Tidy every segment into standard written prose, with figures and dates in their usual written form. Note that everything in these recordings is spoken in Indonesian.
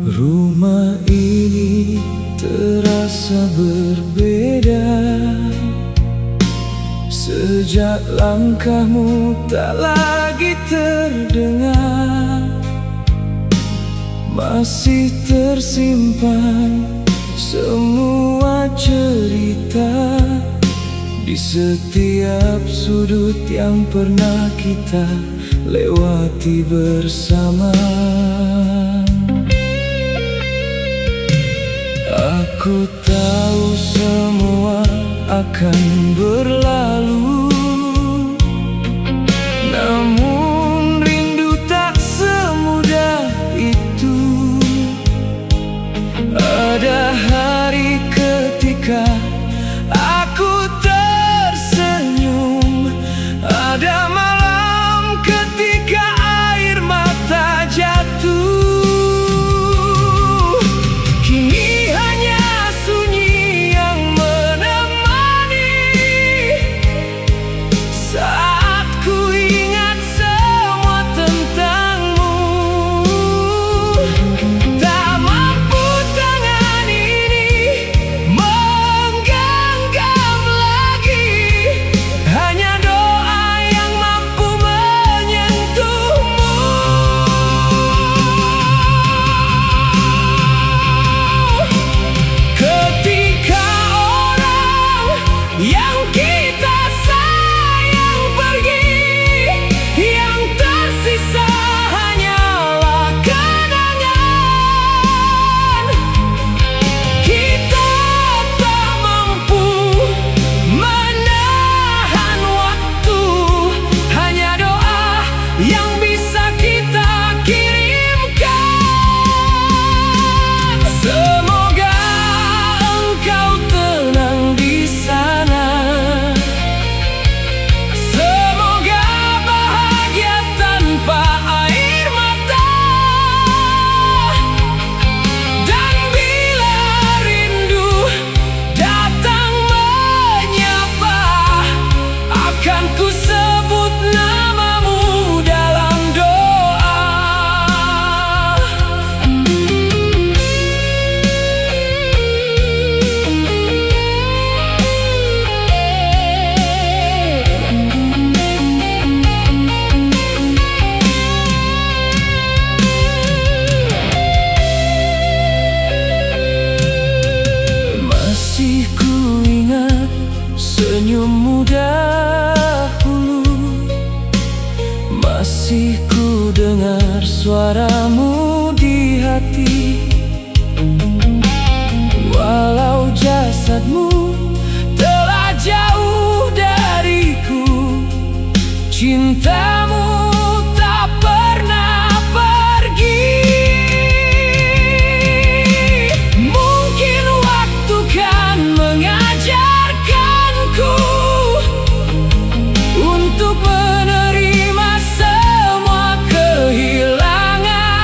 Rumah ini terasa berbeda sejak langkahmu tak lagi terdengar. Masih tersimpan semua cerita di setiap sudut yang pernah kita lewati bersama. Aku tahu semua akan berlalu, namun rindu tak semudah itu. Ada hari ketika aku tersenyum, ada malam ketika air mata jatuh. Senyummu dahulu, masih ku dengar suaramu di hati. Walau jasadmu telah jauh dariku, cintamu tak pernah pergi. Mungkin waktu kan mengajarkanku untuk menerima semua kehilangan.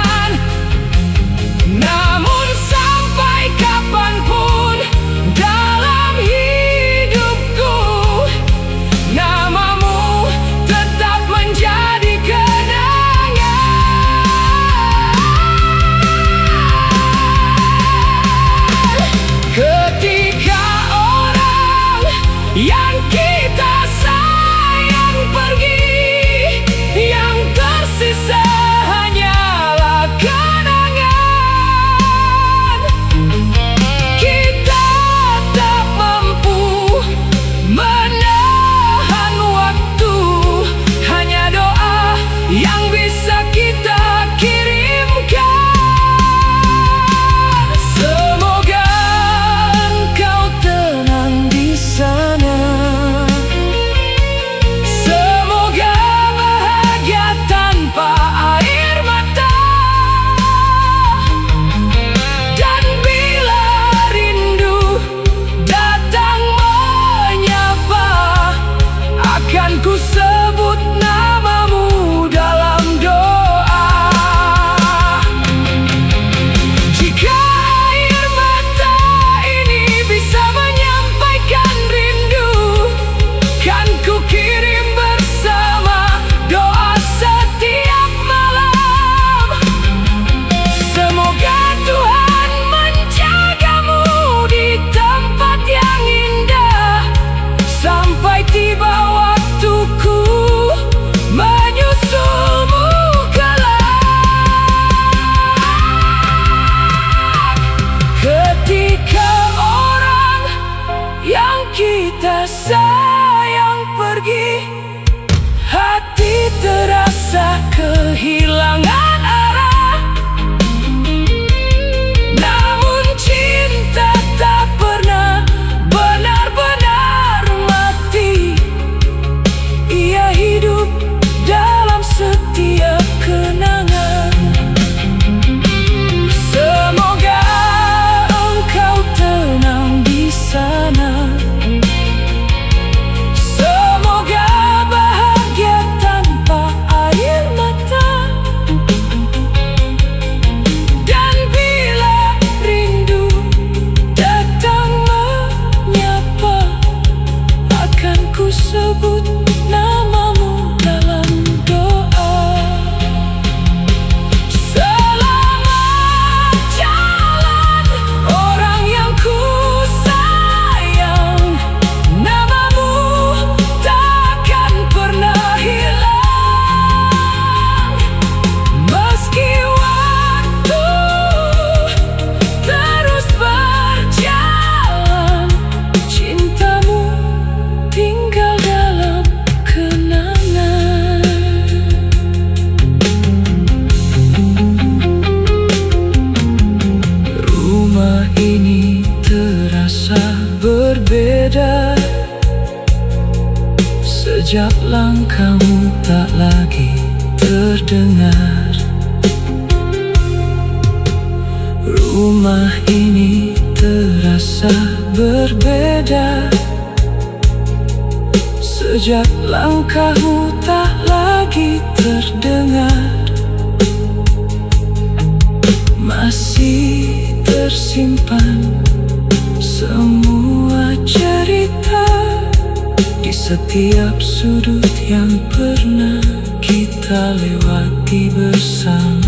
sayang pergi, hati terasa kehilangan arah. Namun cinta tak pernah benar-benar mati. Ia hidup dalam setiap kenangan. Semoga engkau tenang di sana. Semoga bahagia tanpa air mata. Dan bila rindu datang menyapa, akan ku sebut namamu dalam doa. Selamat jalan orang yang ku sayang, namamu takkan pernah hilang. Meski waktu terus berjalan, cintamu tinggal dalam kenangan. Rumah ini terasa berbeda sejak langkahmu tak lagi terdengar. Rumah ini terasa berbeda sejak langkahmu tak lagi terdengar. Masih tersimpan semua cerita di setiap sudut yang pernah kita lewati bersama.